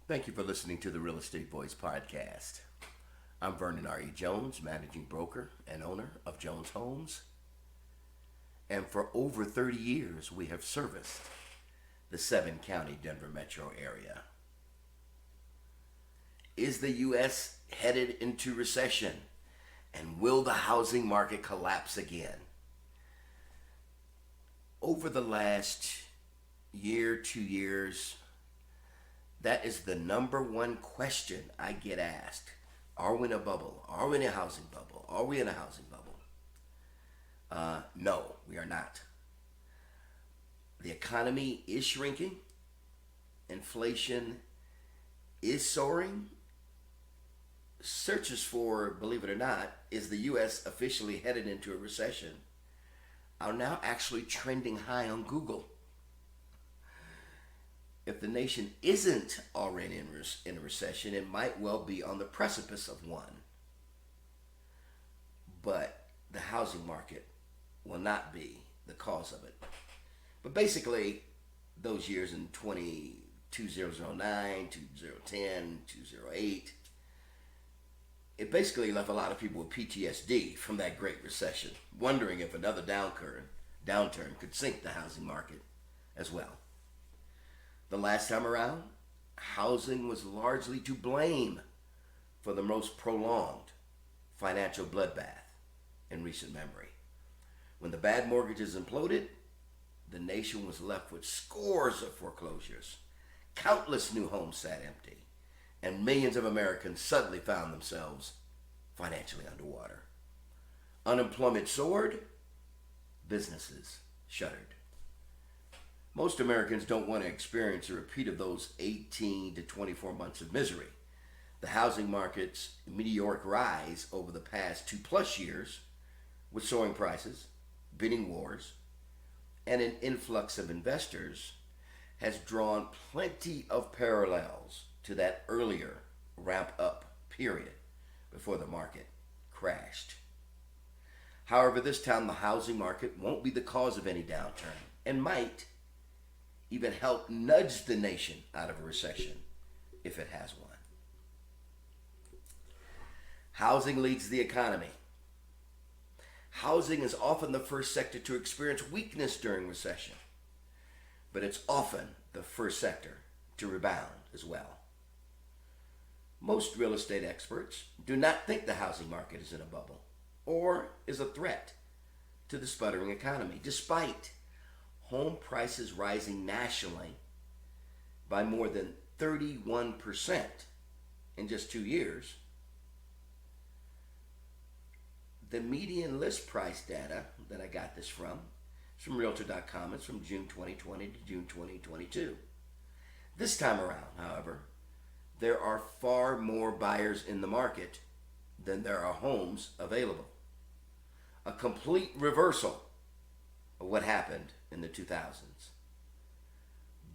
Thank you for listening to the Real Estate Voice podcast. I'm Vernon R.E. Jones, managing broker and owner of Jones Homes. And for over 30 years, we have serviced the 7-county Denver metro area. Is the U.S. headed into recession? And will the housing market collapse again? Over the last year, 2 years, that is the number one question I get asked. Are we in a bubble? Are we in a housing bubble? Are we in a housing bubble? No, we are not. The economy is shrinking. Inflation is soaring. Searches for, believe it or not, is the U.S. officially headed into a recession are now actually trending high on Google. If the nation isn't already in a recession, it might well be on the precipice of one. But the housing market will not be the cause of it. But basically, those years in 2009, 2010, 2008, it basically left a lot of people with PTSD from that Great Recession, wondering if another downturn could sink the housing market as well. The last time around, housing was largely to blame for the most prolonged financial bloodbath in recent memory. When the bad mortgages imploded, the nation was left with scores of foreclosures, countless new homes sat empty, and millions of Americans suddenly found themselves financially underwater. Unemployment soared, businesses shuttered. Most Americans don't want to experience a repeat of those 18 to 24 months of misery. The housing market's meteoric rise over the past 2+ years, with soaring prices, bidding wars, and an influx of investors, has drawn plenty of parallels to that earlier ramp-up period before the market crashed. However, this time the housing market won't be the cause of any downturn and might even help nudge the nation out of a recession if it has one. Housing leads the economy. Housing is often the first sector to experience weakness during recession, but it's often the first sector to rebound as well. Most real estate experts do not think the housing market is in a bubble or is a threat to the sputtering economy, despite home prices rising nationally by more than 31% in just 2 years. The median list price data that I got this from is from Realtor.com. It's from June 2020 to June 2022. This time around, however, there are far more buyers in the market than there are homes available. A complete reversal of what happened in the 2000s.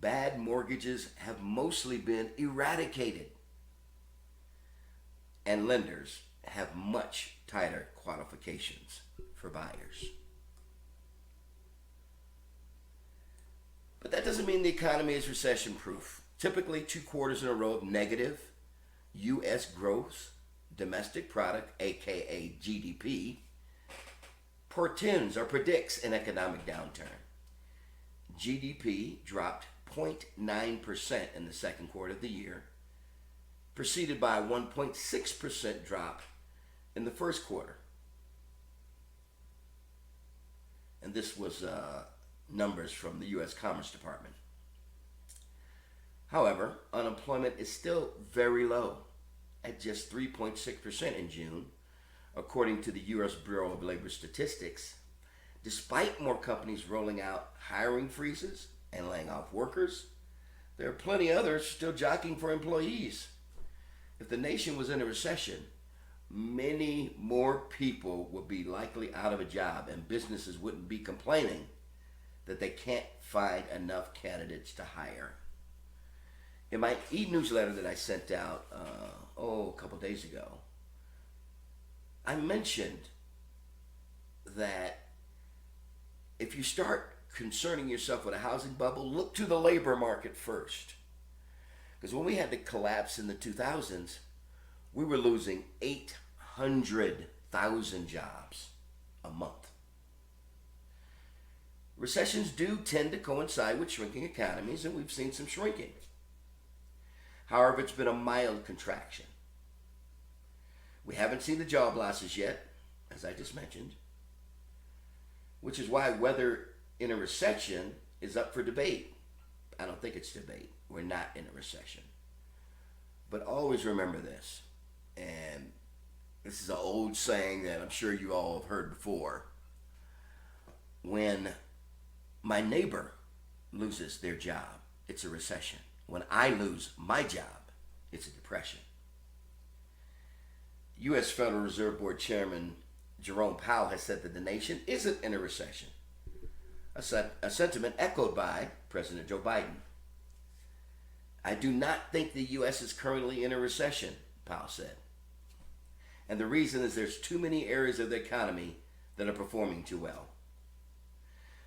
Bad mortgages have mostly been eradicated, and lenders have much tighter qualifications for buyers. But that doesn't mean the economy is recession-proof. Typically, 2 quarters in a row of negative U.S. gross domestic product, aka GDP, portends or predicts an economic downturn. GDP dropped 0.9% in the second quarter of the year, preceded by a 1.6% drop in the first quarter. And this was numbers from the U.S. Commerce Department. However, unemployment is still very low at just 3.6% in June, according to the U.S. Bureau of Labor Statistics, despite more companies rolling out hiring freezes and laying off workers. There are plenty others still jockeying for employees. If the nation was in a recession, many more people would be likely out of a job, and businesses wouldn't be complaining that they can't find enough candidates to hire. In my e-newsletter that I sent out a couple days ago, I mentioned that if you start concerning yourself with a housing bubble, look to the labor market first. Because when we had the collapse in the 2000s, we were losing 800,000 jobs a month. Recessions do tend to coincide with shrinking economies, and we've seen some shrinking. However, it's been a mild contraction. We haven't seen the job losses yet, as I just mentioned, which is why whether in a recession is up for debate. I don't think it's debate. We're not in a recession. But always remember this, and this is an old saying that I'm sure you all have heard before. When my neighbor loses their job, it's a recession. When I lose my job, it's a depression. U.S. Federal Reserve Board Chairman Jerome Powell has said that the nation isn't in a recession, a sentiment echoed by President Joe Biden. I do not think the U.S. is currently in a recession, Powell said. And the reason is there's too many areas of the economy that are performing too well.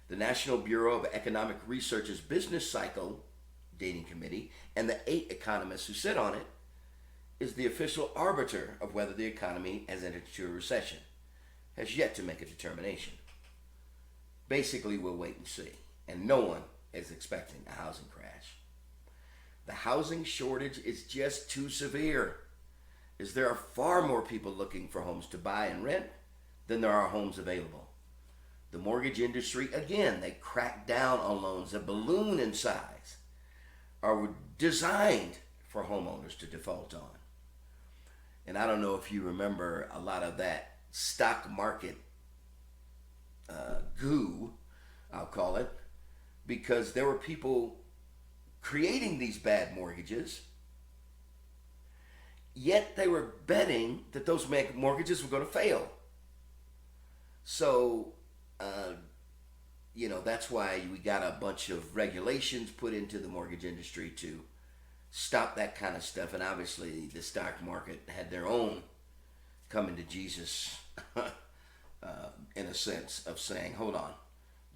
The National Bureau of Economic Research's Business Cycle Dating Committee and the 8 economists who sit on it is the official arbiter of whether the economy has entered into a recession, has yet to make a determination. Basically, we'll wait and see, and no one is expecting a housing crash. The housing shortage is just too severe, as there are far more people looking for homes to buy and rent than there are homes available. The mortgage industry, again, they crack down on loans that balloon in size, are designed for homeowners to default on. And I don't know if you remember a lot of that stock market goo, I'll call it, because there were people creating these bad mortgages, yet they were betting that those mortgages were going to fail. So, that's why we got a bunch of regulations put into the mortgage industry to stop that kind of stuff. And obviously the stock market had their own coming to Jesus in a sense of saying, hold on,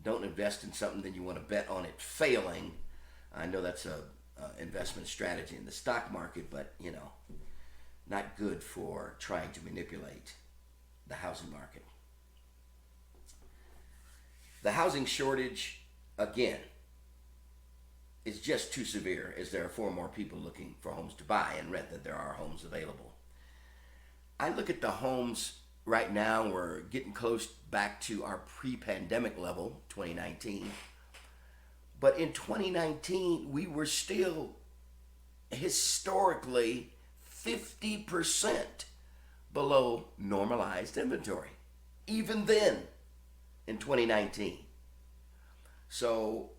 don't invest in something that you want to bet on it failing. I know that's a investment strategy in the stock market, but not good for trying to manipulate the housing market. The housing shortage, again, is just too severe, as there are far more people looking for homes to buy and rent than there are homes available. I look at the homes right now, we're getting close back to our pre-pandemic level, 2019. But in 2019, we were still historically 50% below normalized inventory, even then in 2019. So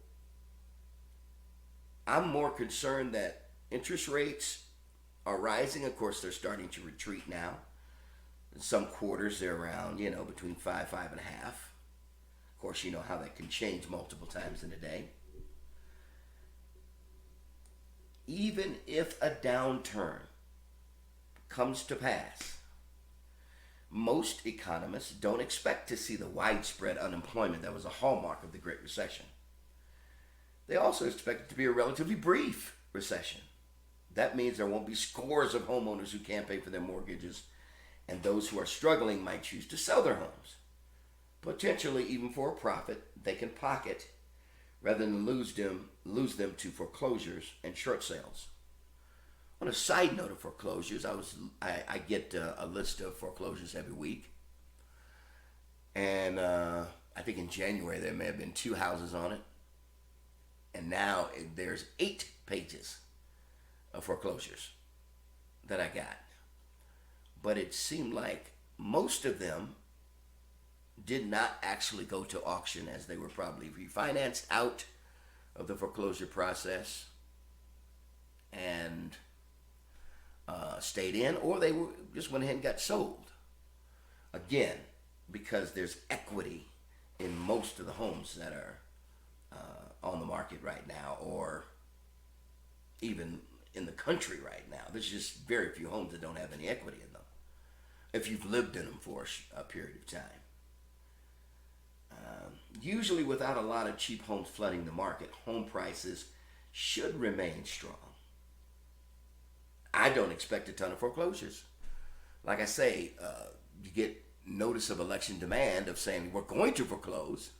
I'm more concerned that interest rates are rising. Of course, they're starting to retreat now. In some quarters, they're around, between 5, 5.5. Of course, you know how that can change multiple times in a day. Even if a downturn comes to pass, most economists don't expect to see the widespread unemployment that was a hallmark of the Great Recession. They also expect it to be a relatively brief recession. That means there won't be scores of homeowners who can't pay for their mortgages, and those who are struggling might choose to sell their homes, potentially even for a profit they can pocket, rather than lose them to foreclosures and short sales. On a side note of foreclosures, I get a list of foreclosures every week, and I think in January there may have been 2 houses on it, and now there's 8 pages of foreclosures that I got. But it seemed like most of them did not actually go to auction, as they were probably refinanced out of the foreclosure process and stayed in, or they just went ahead and got sold. Again, because there's equity in most of the homes that are on the market right now, or even in the country right now. There's just very few homes that don't have any equity in them, if you've lived in them for a period of time. Usually without a lot of cheap homes flooding the market, home prices should remain strong. I don't expect a ton of foreclosures. Like I say, you get notice of election demand of saying we're going to foreclose,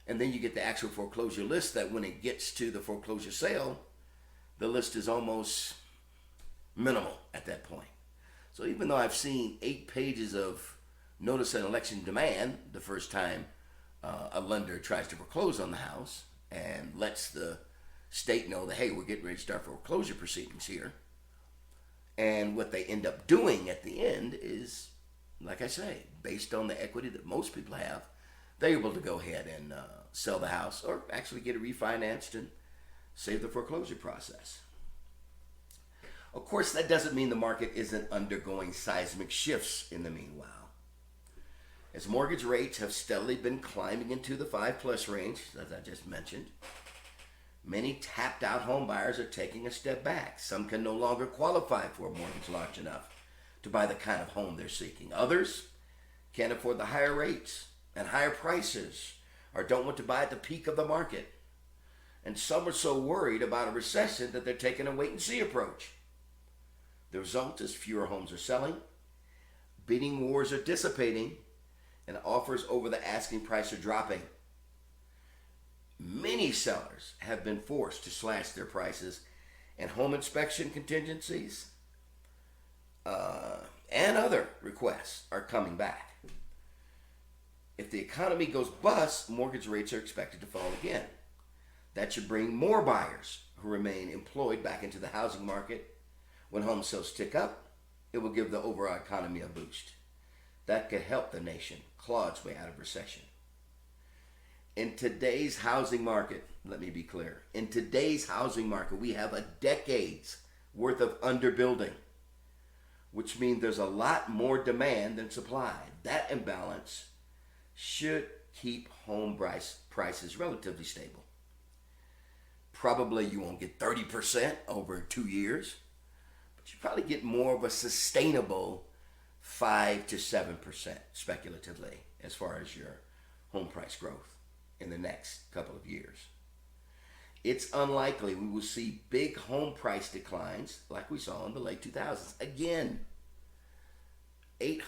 and then you get the actual foreclosure list that when it gets to the foreclosure sale, the list is almost minimal at that point. So even though I've seen 8 pages of notice of election demand the first time a lender tries to foreclose on the house and lets the state know that, hey, we're getting ready to start foreclosure proceedings here. And what they end up doing at the end is, like I say, based on the equity that most people have, they're able to go ahead and sell the house or actually get it refinanced and save the foreclosure process. Of course, that doesn't mean the market isn't undergoing seismic shifts in the meanwhile. As mortgage rates have steadily been climbing into the 5+ range, as I just mentioned, many tapped out home buyers are taking a step back. Some can no longer qualify for a mortgage large enough to buy the kind of home they're seeking. Others can't afford the higher rates and higher prices or don't want to buy at the peak of the market. And some are so worried about a recession that they're taking a wait-and-see approach. The result is fewer homes are selling, bidding wars are dissipating, and offers over the asking price are dropping. Many sellers have been forced to slash their prices, and home inspection contingencies and other requests are coming back. If the economy goes bust, mortgage rates are expected to fall again. That should bring more buyers who remain employed back into the housing market. When home sales tick up, it will give the overall economy a boost. That could help the nation claw its way out of recession. In today's housing market, let me be clear, in today's housing market, we have a decade's worth of underbuilding, which means there's a lot more demand than supply. That imbalance should keep home prices relatively stable. Probably you won't get 30% over 2 years, but you probably get more of a sustainable 5 to 7% speculatively as far as your home price growth in the next couple of years. It's unlikely we will see big home price declines like we saw in the late 2000s. Again,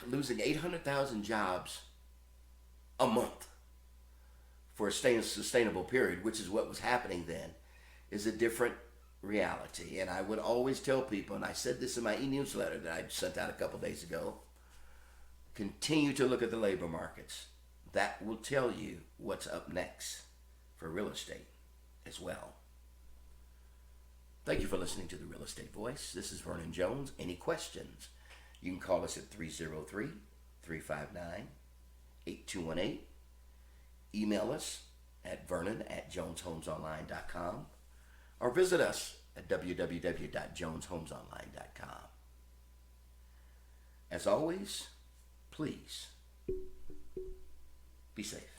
losing 800,000 jobs a month for a sustainable period, which is what was happening then, is a different reality. And I would always tell people, and I said this in my e-newsletter that I sent out a couple days ago, continue to look at the labor markets. That will tell you what's up next for real estate as well. Thank you for listening to The Real Estate Voice. This is Vernon Jones. Any questions? You can call us at 303-359-8218. Email us at vernon@joneshomesonline.com or visit us at www.joneshomesonline.com. As always, please be safe.